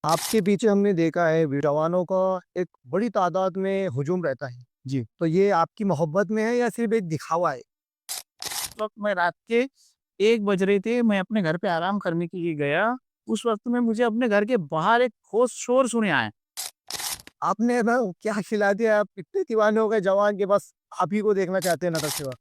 आपके पीछे हमने देखा है जवानों का एक बड़ी तादाद में हुजूम रहता है। जी। तो ये आपकी मोहब्बत में है या सिर्फ़ एक दिखावा है? उस वक़्त मैं रात के 1 बज रहे थे, मैं अपने घर पे आराम करने के लिए गया। उस वक़्त में मुझे अपने घर के बाहर एक ठोस शोर सुने आए। आपने ना क्या खिला दिया, आप इतने दीवाने हो गए जवान के बस आप ही को देखना चाहते हैं नटक सिवा।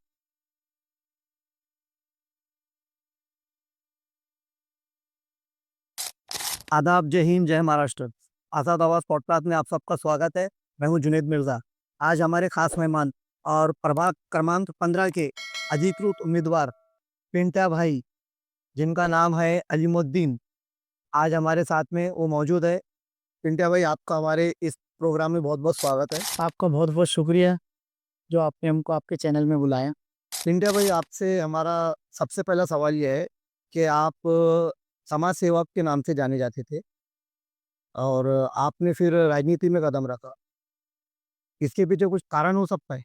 आदाब, जय हिंद, जय महाराष्ट्र। आज़ाद आवाज़ पॉडकास्ट में आप सबका स्वागत है। मैं हूँ जुनैद मिर्ज़ा। आज हमारे ख़ास मेहमान और प्रभाग क्रमांक 15 के अधिकृत उम्मीदवार पिंटू भाई, जिनका नाम है अलीमुद्दीन, आज हमारे साथ में वो मौजूद है। पिंटू भाई, आपका हमारे इस प्रोग्राम में बहुत-बहुत स्वागत है। आपका बहुत-बहुत शुक्रिया, जो आपने हमको आपके चैनल में बुलाया। पिंटू भाई, आपसे हमारा सबसे पहला सवाल ये है कि आप समाज सेवक के नाम से जाने जाते थे और आपने फिर राजनीति में कदम रखा। इसके पीछे कुछ कारण हो सकता है?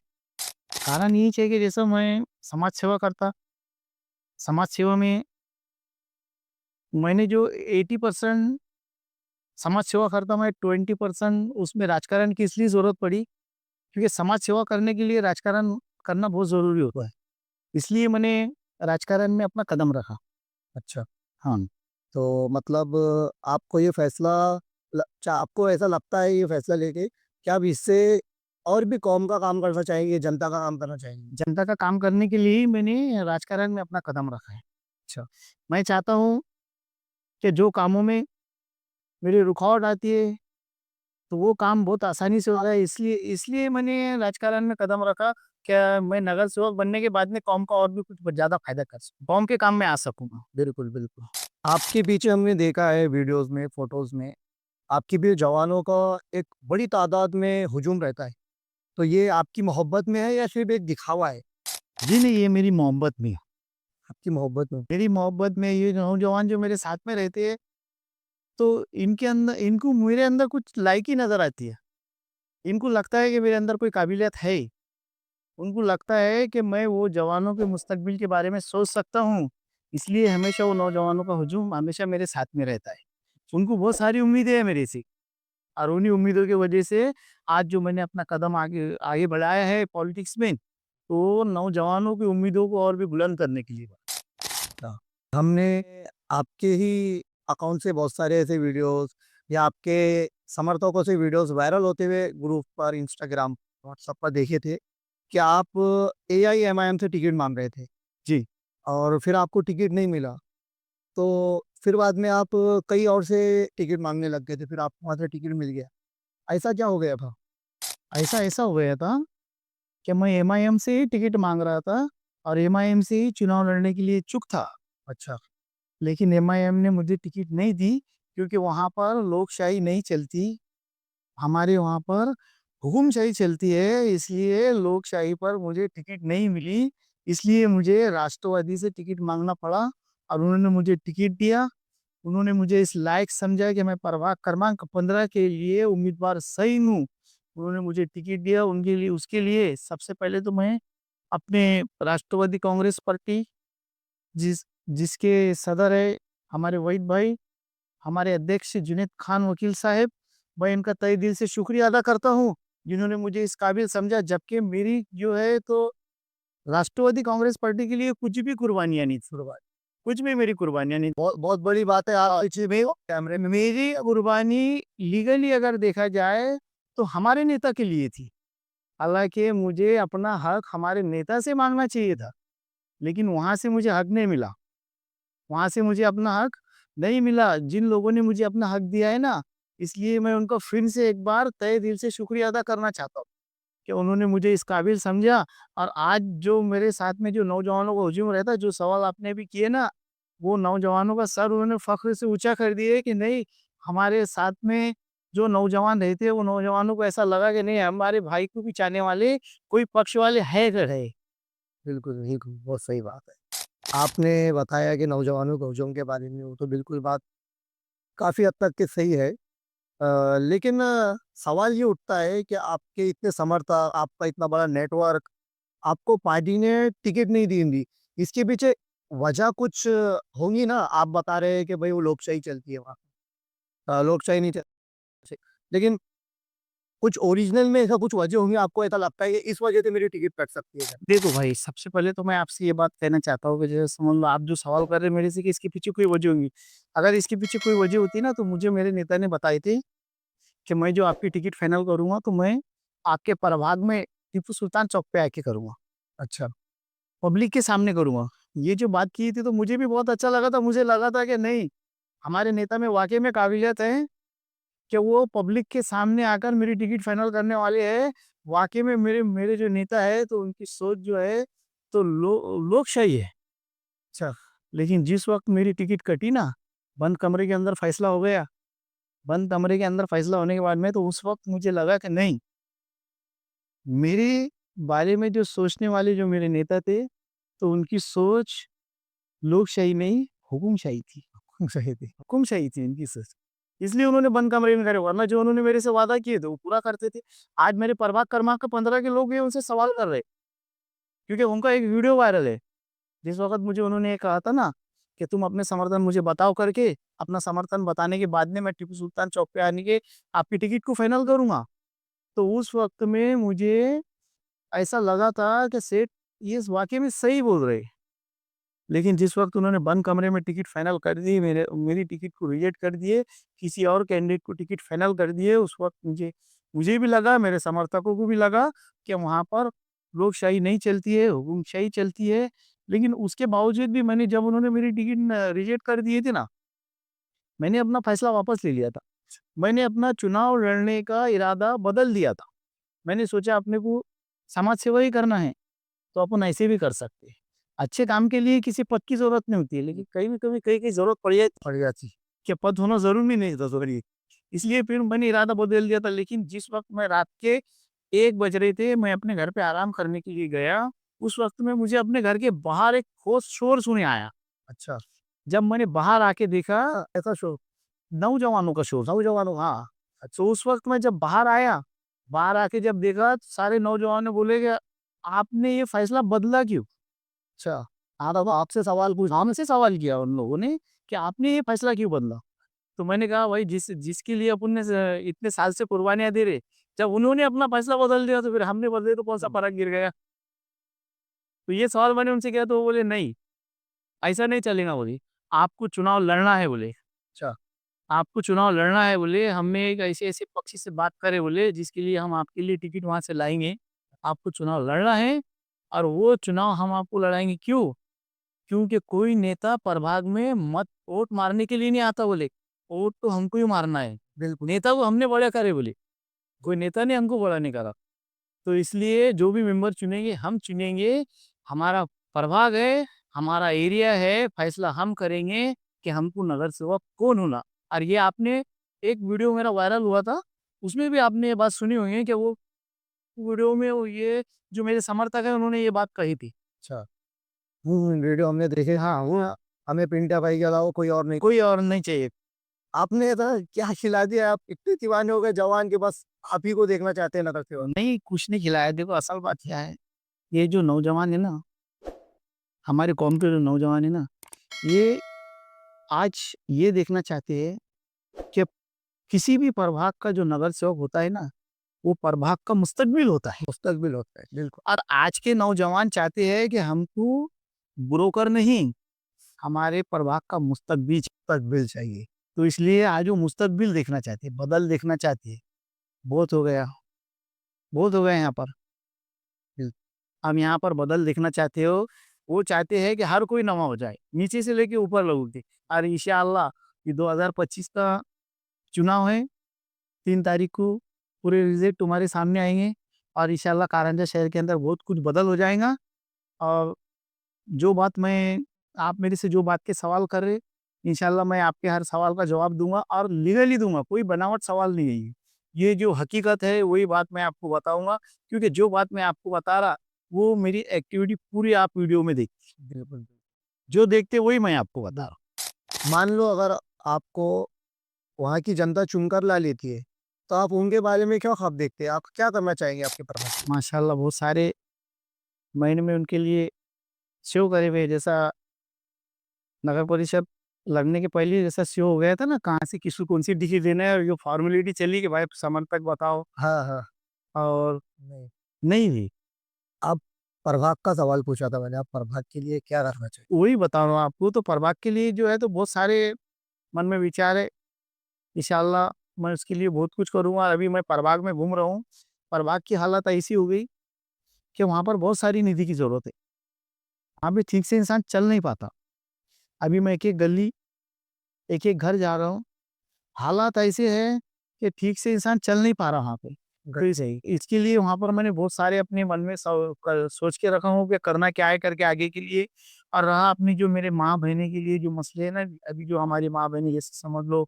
कारण यही है कि जैसे मैं समाज सेवा करता, समाज सेवा में मैंने जो 80% समाज सेवा करता, मैं 20% उसमें राजकारण की इसलिए ज़रूरत पड़ी, क्योंकि समाज सेवा करने के लिए राजकारण करना बहुत ज़रूरी होता है। इसलिए मैंने राजकारण में अपना कदम रखा। अच्छा। हाँ। तो मतलब आपको ये फैसला आपको ऐसा लगता है ये फैसला लेके कि आप इससे और भी कौम का काम करना चाहेंगे, जनता का काम करना चाहेंगे? जनता का काम करने के लिए ही मैंने राजकारण में अपना कदम रखा है। अच्छा। मैं चाहता हूँ कि जो कामों में मेरी रुकावट आती है, तो वो काम बहुत आसानी से हो जाए, इसलिए इसलिए मैंने राजकारण में कदम रखा, क्या मैं नगर सेवक बनने के बाद में कौम का और भी कुछ ज़्यादा फ़ायदा कर सकूँ, कौम के काम में आ सकूँगा। बिल्कुल, बिल्कुल। आपके पीछे हमने देखा है वीडियोज़ में, फ़ोटोज़ में, आपके भी जवानों का एक बड़ी तादाद में हुजूम रहता है। तो ये आपकी मोहब्बत में है या सिर्फ़ एक दिखावा है? जी नहीं, ये मेरी मोहब्बत में है। आपकी मोहब्बत में। मेरी मोहब्बत में ये नौजवान जो मेरे साथ में रहते हैं, तो इनके अंदर इनको मेरे अंदर कुछ लायकी नज़र आती है। इनको लगता है कि मेरे अंदर कोई काबिलियत है। उनको लगता है कि मैं वो जवानों के मुस्तकबिल के बारे में सोच सकता हूँ, इसलिए हमेशा वो नौजवानों का हुजूम हमेशा मेरे साथ में रहता है। उनको बहुत सारी उम्मीदें हैं मेरे से और उन्हीं उम्मीदों की वजह से आज जो मैंने अपना कदम आगे आगे बढ़ाया है पॉलिटिक्स में, तो नौजवानों की उम्मीदों को और भी बुलंद करने के लिए। हाँ। हमने आपके ही अकाउंट से बहुत सारे ऐसे वीडियोज़ या आपके समर्थकों से वीडियोज़ वायरल होते हुए ग्रुप पर, इंस्टाग्राम, व्हाट्सएप पर देखे थे कि आप एआईएमआईएम से टिकट माँग रहे थे जी। और फिर आपको टिकट नहीं मिला। तो फिर बाद में आप कहीं और से टिकट माँगने लग गए थे, फिर आपको वहाँ से टिकट मिल गया। ऐसा क्या हो गया था? ऐसा ऐसा हो गया था कि मैं एमआईएम से ही टिकट माँग रहा था और एमआईएम से ही चुनाव लड़ने के लिए इच्छुक था। अच्छा। लेकिन एमआईएम ने मुझे टिकट नहीं दी, क्योंकि वहाँ पर लोकशाही नहीं चलती। हमारे वहाँ पर हुकुमशाही चलती है, इसलिए लोकशाही पर मुझे टिकट नहीं मिली। इसलिए मुझे राष्ट्रवादी से टिकट माँगना पड़ा और उन्होंने मुझे टिकट दिया। उन्होंने मुझे इस लायक समझा कि मैं प्रभाग क्रमांक 15 के लिए उम्मीदवार सही हूँ। उन्होंने मुझे टिकट दिया, उनके लिए उसके लिए सबसे पहले तो मैं अपने राष्ट्रवादी कांग्रेस पार्टी, जिसके सदर है हमारे वहीद भाई, हमारे अध्यक्ष जुनैद खान वकील साहब, मैं इनका तहे दिल से शुक्रिया अदा करता हूँ, जिन्होंने मुझे इस काबिल समझा, जबकि मेरी जो है तो राष्ट्रवादी कांग्रेस पार्टी के लिए कुछ भी कुर्बानियाँ नहीं थी। कुछ भी मेरी कुर्बानियाँ नहीं। बहुत बहुत बड़ी बात है आप पीछे भी हो कैमरे में। मेरी कुर्बानी लीगली अगर देखा जाए, तो हमारे नेता के लिए थी। हालाँकि मुझे अपना हक हमारे नेता से माँगना चाहिए था, लेकिन वहाँ से मुझे हक नहीं मिला। वहाँ से मुझे अपना हक नहीं मिला। जिन लोगों ने मुझे अपना हक दिया है ना, इसलिए मैं उनका फिर से एक बार तहे दिल से शुक्रिया अदा करना चाहता हूँ कि उन्होंने मुझे इस काबिल समझा। और आज जो मेरे साथ में जो नौजवानों का हुजूम रहता है, जो सवाल आपने भी किए ना, वो नौजवानों का सर उन्होंने फ़ख्र से ऊँचा कर दिया कि नहीं, हमारे साथ में जो नौजवान रहते हैं, वो नौजवानों को ऐसा लगा कि नहीं, हमारे भाई को भी चाहने वाले कोई पक्ष वाले है तो है। बिल्कुल, बिल्कुल, बहुत सही बात है। आपने बताया कि नौजवानों के हुजूम के बारे में, वो तो बिल्कुल बात काफ़ी हद तक के सही है। लेकिन सवाल ये उठता है कि आपके इतने समर्थक, आपका इतना बड़ा नेटवर्क, आपको पार्टी ने टिकट नहीं दी थी। इसके पीछे वजह कुछ होंगी ना? आप बता रहे हैं कि भई वो लोकशाही चलती है वहाँ। लोकशाही नहीं चल, लेकिन कुछ ओरिजिनल में ऐसा कुछ वजह होंगी, आपको ऐसा लगता है कि इस वजह से मेरी टिकट कट सकती है? देखो भाई, सबसे पहले तो मैं आपसे ये बात कहना चाहता हूँ कि जैसे समझ लो आप जो सवाल कर रहे हैं मेरे से कि इसके पीछे कोई वजह होंगी। अगर इसके पीछे कोई वजह होती ना तो मुझे मेरे नेता ने बताई थी कि मैं जो आपकी टिकट फाइनल करूँगा तो मैं आपके प्रभाग में टीपू सुल्तान चौक पे आके करूँगा। अच्छा। पब्लिक के सामने करूँगा। ये जो बात की थी तो मुझे भी बहुत अच्छा लगा था। मुझे लगा था कि नहीं, हमारे नेता में वाक़ई में काबिलियत है कि वो पब्लिक के सामने आकर मेरी टिकट फाइनल करने वाले हैं। वाक़ई में मेरे मेरे जो नेता है तो उनकी सोच जो है तो लोकशाही है। अच्छा। लेकिन जिस वक़्त मेरी टिकट कटी ना, बंद कमरे के अंदर फैसला हो गया। बंद कमरे के अंदर फैसला होने के बाद में तो उस वक़्त मुझे लगा कि नहीं, मेरे बारे में जो सोचने वाले जो मेरे नेता थे, तो उनकी सोच लोकशाही नहीं, हुकुमशाही थी। सही थी। हुकुमशाही थी उनकी सोच। इसलिए उन्होंने बंद कमरे में करे, वरना जो उन्होंने मेरे से वादा किए थे, वो पूरा करते थे। आज मेरे प्रभाग क्रमांक 15 के लोग ये उनसे सवाल कर रहे हैं, क्योंकि उनका एक वीडियो वायरल है। जिस वक़्त मुझे उन्होंने ये कहा था ना कि तुम अपने समर्थन मुझे बताओ करके, अपना समर्थन बताने के बाद में मैं टीपू सुल्तान चौक पे आने के आपकी टिकट को फाइनल करूँगा। तो उस वक़्त में मुझे ऐसा लगा था कि सेठ ये वाक़ई में सही बोल रहे हैं। लेकिन जिस वक़्त उन्होंने बंद कमरे में टिकट फाइनल कर दी, मेरी टिकट को रिजेक्ट कर दिए, किसी और कैंडिडेट को टिकट फाइनल कर दिए, उस वक़्त मुझे भी लगा, मेरे समर्थकों को भी लगा कि वहाँ पर लोकशाही नहीं चलती है, हुकुमशाही चलती है। लेकिन उसके बावजूद भी मैंने जब उन्होंने मेरी टिकट रिजेक्ट कर दिए थे ना, मैंने अपना फैसला वापस ले लिया था। मैंने अपना चुनाव लड़ने का इरादा बदल दिया था। मैंने सोचा अपने को समाज सेवा ही करना है, तो अपन ऐसे भी कर सकते हैं। अच्छे काम के लिए किसी पद की ज़रूरत नहीं होती है, लेकिन कहीं कहीं ज़रूरत पड़ जाती पड़ जाती। कि पद होना ज़रूरी नहीं था ज़रूरी। इसलिए फिर मैंने इरादा बदल दिया था, लेकिन जिस वक़्त मैं रात के 1 बज रहे थे, मैं अपने घर पे आराम करने के लिए गया, उस वक़्त में मुझे अपने घर के बाहर एक ठोस शोर सुने आया। अच्छा। जब मैंने बाहर आके देखा, ऐसा शोर नौजवानों का शोर, नौजवानों, हाँ। तो उस वक़्त मैं जब बाहर आया, बाहर आके जब देखा, सारे नौजवान बोले कि आपने ये फैसला बदला क्यों? अच्छा। हाँ, तो आपसे सवाल पूछ हमसे सवाल किया उन लोगों ने कि आपने ये फैसला क्यों बदला? तो मैंने कहा भाई जिसके लिए अपन ने इतने साल से कुर्बानियाँ दे रहे, जब उन्होंने अपना फैसला बदल दिया तो फिर हमने बदले तो कौन-सा फ़र्क गिर गया? तो ये सवाल मैंने उनसे किया तो वो बोले नहीं, ऐसा नहीं चलेगा बोले, आपको चुनाव लड़ना है बोले। अच्छा। आपको चुनाव लड़ना है बोले, हमने एक ऐसे-ऐसे पक्षी से बात करे बोले, जिसके लिए हम आपके लिए टिकट वहाँ से लाएँगे। आपको चुनाव लड़ना है और वो चुनाव हम आपको लड़ाएँगे क्यों? क्योंकि कोई नेता प्रभाग में मत वोट मारने के लिए नहीं आता बोले, वोट तो हमको ही मारना है। बिल्कुल। नेता को हमने बड़ा करे बोले, कोई नेता ने हमको बड़ा नहीं करा। तो इसलिए जो भी मेंबर चुनेंगे, हम चुनेंगे, हमारा प्रभाग है, हमारा एरिया है, फैसला हम करेंगे कि हमको नगर सेवक कौन होना। और ये आपने एक वीडियो मेरा वायरल हुआ था, उसमें भी आपने ये बात सुनी होगी कि वो वीडियो में वो ये जो मेरे समर्थक हैं, उन्होंने ये बात कही थी। अच्छा। वीडियो हमने देखे। हाँ, वो हमें पिंटा भाई के अलावा कोई और नहीं। कोई और नहीं चाहिए। आपने ऐसा क्या खिला दिया, आप इतने दीवाने हो गए जवान के, बस आप ही को देखना चाहते हैं नगर सेवक? नहीं, कुछ नहीं खिलाया। देखो असल बात क्या है, ये जो नौजवान है ना, हमारे कौम के जो नौजवान है ना, ये आज ये देखना चाहते हैं कि किसी भी प्रभाग का जो नगर सेवक होता है ना, वो प्रभाग का मुस्तकबिल होता है। मुस्तकबिल होता है, बिल्कुल। और आज के नौजवान चाहते हैं कि हमको ब्रोकर नहीं, हमारे प्रभाग का मुस्तकबिल मुस्तकबिल चाहिए। तो इसलिए आज वो मुस्तकबिल देखना चाहते हैं, बदल देखना चाहते हैं। बहुत हो गया, बहुत हो गया यहाँ पर। बिल हम यहाँ पर बदल देखना चाहते हो, वो चाहते हैं कि हर कोई नवा हो जाए, नीचे से लेके ऊपर लोगों के। और इंशाअल्लाह ये 2025 का चुनाव है, 3 तारीख को पूरे रिज़ल्ट तुम्हारे सामने आएँगे और इंशाअल्लाह कारंजा शहर के अंदर बहुत कुछ बदल हो जाएगा। और जो बात मैं आप मेरे से जो बात के सवाल कर रहे, इंशाअल्लाह मैं आपके हर सवाल का जवाब दूँगा और लीगली दूँगा, कोई बनावट सवाल नहीं है ये। ये जो हकीकत है वही बात मैं आपको बताऊँगा, क्योंकि जो बात मैं आपको बता रहा, वो मेरी एक्टिविटी पूरी आप वीडियो में देखिए। बिल्कुल। जो देखते वही मैं आपको बता रहा हूँ। मान लो अगर आपको वहाँ की जनता चुनकर ला लेती है, तो आप उनके बारे में क्या ख्वाब देखते हैं? आप क्या करना चाहेंगे आपके प्रधान? माशाअल्लाह बहुत सारे महीने में उनके लिए शो करे हुए, जैसा नगर परिषद लगने के पहले ही जैसा शो हो गया था ना, कहाँ से किसको कौन-सी डिश देना है और ये फ़ॉर्मेलिटी चली कि भाई समर्पक बताओ हाँ, हाँ। और नहीं, नहीं हुई। अब प्रभाग का सवाल पूछा था मैंने, आप प्रभाग के लिए क्या करना चाहिए? वही बता रहा हूँ आपको, तो प्रभाग के लिए जो है तो बहुत सारे मन में विचार है। इंशाअल्लाह मैं उसके लिए बहुत कुछ करूँगा। अभी मैं प्रभाग में घूम रहा हूँ। प्रभाग की हालत ऐसी हो गई कि वहाँ पर बहुत सारी निधि की ज़रूरत है। वहाँ पे ठीक से इंसान चल नहीं पाता। अभी मैं एक-एक गली, एक-एक घर जा रहा हूँ। हालात ऐसे हैं कि ठीक से इंसान चल नहीं पा रहा वहाँ पे। गली सही। इसके लिए वहाँ पर मैंने बहुत सारे अपने मन में सोच के रखा हूँ कि करना क्या है करके आगे के लिए। और रहा अपनी जो मेरे माँ-बहनें के लिए जो मसले हैं ना, अभी जो हमारी माँ-बहनें जैसे समझ लो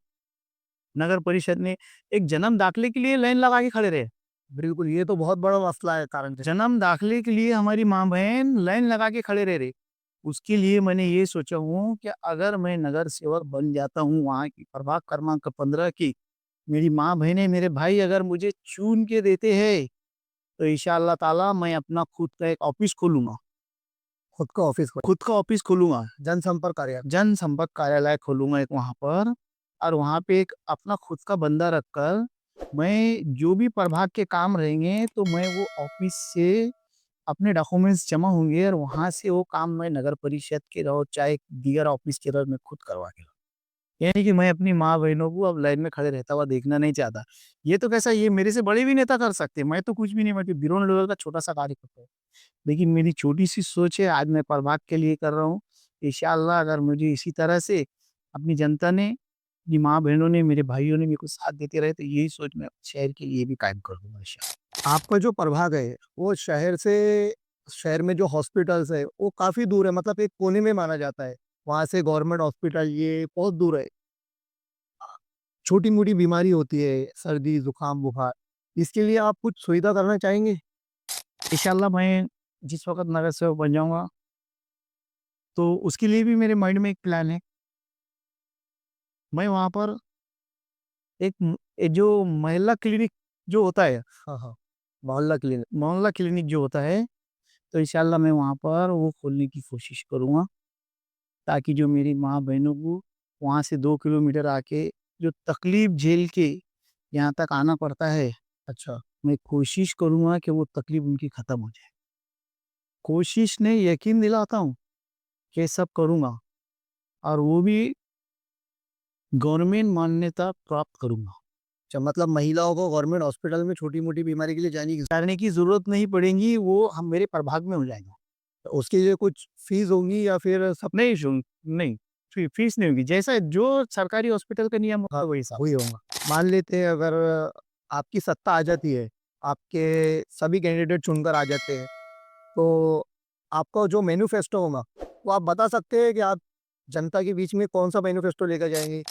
नगर परिषद ने एक जन्म दाखिले के लिए लाइन लगा के खड़े रहे। बिल्कुल, ये तो बहुत बड़ा मसला है कारण से। जन्म दाखिले के लिए हमारी माँ-बहन लाइन लगा के खड़े रह रहे। उसके लिए मैंने ये सोचा हूँ कि अगर मैं नगर सेवक बन जाता हूँ वहाँ की प्रभाग क्रमांक 15 की, मेरी माँ-बहनें, मेरे भाई अगर मुझे चुन के देते हैं, तो इंशाअल्लाह ताला मैं अपना खुद का एक ऑफ़िस खोलूँगा। खुद का ऑफ़िस खोला, खुद का ऑफ़िस खोलूँगा, जनसंपर्क कार्यालय। जनसंपर्क कार्यालय खोलूँगा एक वहाँ पर और वहाँ पे एक अपना खुद का बंदा रखकर, मैं जो भी प्रभाग के काम रहेंगे, तो मैं वो ऑफ़िस से अपने डॉक्यूमेंट्स जमा होंगे और वहाँ से वो काम मैं नगर परिषद के रहो, चाहे दीगर ऑफ़िस के रहो, मैं खुद करवा के लाऊँ। ये नहीं कि मैं अपनी माँ-बहनों को अब लाइन में खड़े रहता हुआ देखना नहीं चाहता। ये तो कैसा ये मेरे से बड़े भी नेता कर सकते हैं, मैं तो कुछ भी नहीं, मैं तो ज़ीरो लेवल का छोटा-सा कार्यकर्ता हूँ। लेकिन मेरी छोटी-सी सोच है, आज मैं प्रभाग के लिए कर रहा हूँ। इंशाअल्लाह अगर मुझे इसी तरह से अपनी जनता ने, अपनी माँ-बहनों ने, मेरे भाइयों ने मेरे को साथ देते रहे, तो यही सोच मैं शहर के लिए भी कायम कर दूँगा इंशाअल्लाह। आपका जो प्रभाग है, वो शहर में जो हॉस्पिटल्स है, वो काफ़ी दूर है, मतलब एक कोने में माना जाता है। वहाँ से गवर्नमेंट हॉस्पिटल ये बहुत दूर है। छोटी-मोटी बीमारी होती है, सर्दी, जुकाम, बुखार, इसके लिए आप कुछ सुविधा करना चाहेंगे? इंशाअल्लाह मैं जिस वक़्त नगर सेवक बन जाऊँगा, तो उसके लिए भी मेरे माइंड में एक प्लान है। मैं वहाँ पर एक ये जो महिला क्लिनिक जो होता है, हाँ, हाँ। मोहल्ला क्लिनिक। मोहल्ला क्लिनिक जो होता है, तो इंशाअल्लाह मैं वहाँ पर वो खोलने की कोशिश करूँगा, ताकि जो मेरी माँ-बहनों को वहाँ से 2 किलोमीटर आके जो तकलीफ़ झेल के यहाँ तक आना पड़ता है, अच्छा, मैं कोशिश करूँगा कि वो तकलीफ़ उनकी ख़त्म हो जाए। कोशिश नहीं, यकीन दिलाता हूँ कि सब करूँगा और वो भी गवर्नमेंट मान्यता प्राप्त करूँगा। अच्छा मतलब महिलाओं को गवर्नमेंट हॉस्पिटल में छोटी-मोटी बीमारी के लिए जाने की करने की ज़रूरत नहीं पड़ेगी, वो हम मेरे प्रभाग में हो जाएगा। उसके लिए कुछ फीस होंगी या फिर सब नहीं शुल्क नहीं, फीस नहीं होगी। जैसा जो सरकारी हॉस्पिटल का नियम हाँ, होगा वही हिसाब वही से। होगा। मान लेते हैं अगर आपकी सत्ता आ जाती है, आपके सभी कैंडिडेट चुनकर आ जाते हैं, तो आपका जो मैनिफेस्टो होगा, वो आप बता सकते हैं कि आप जनता के बीच में कौन-सा मैनिफेस्टो लेकर जाएँगे?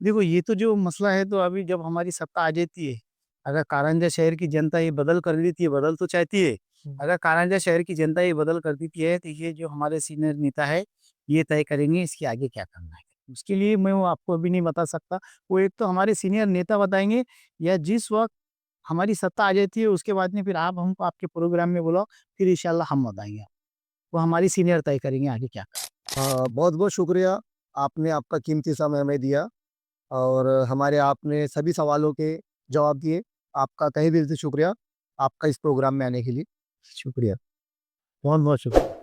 देखो ये तो जो मसला है तो अभी जब हमारी सत्ता आ जाती है, अगर कारंजा शहर की जनता ये बदल कर देती है, बदल तो चाहती है। हुँ। अगर कारंजा शहर की जनता ये बदल कर देती है, तो ये जो हमारे सीनियर नेता है, ये तय करेंगे इसके आगे क्या करना है। उसके लिए मैं वो आपको अभी नहीं बता सकता। वो एक तो हमारे सीनियर नेता बताएँगे या जिस वक़्त हमारी सत्ता आ जाती है उसके बाद में फिर आप हमको आपके प्रोग्राम में बुलाओ, फिर इंशाअल्लाह हम बताएँगे। वो हमारी सीनियर तय करेंगे आगे क्या करना है। बहुत-बहुत शुक्रिया, आपने आपका कीमती समय हमें दिया और हमारे आपने सभी सवालों के जवाब दिए। आपका तहे दिल से शुक्रिया, आपका इस प्रोग्राम में आने के लिए। शुक्रिया। बहुत-बहुत शुक्रिया।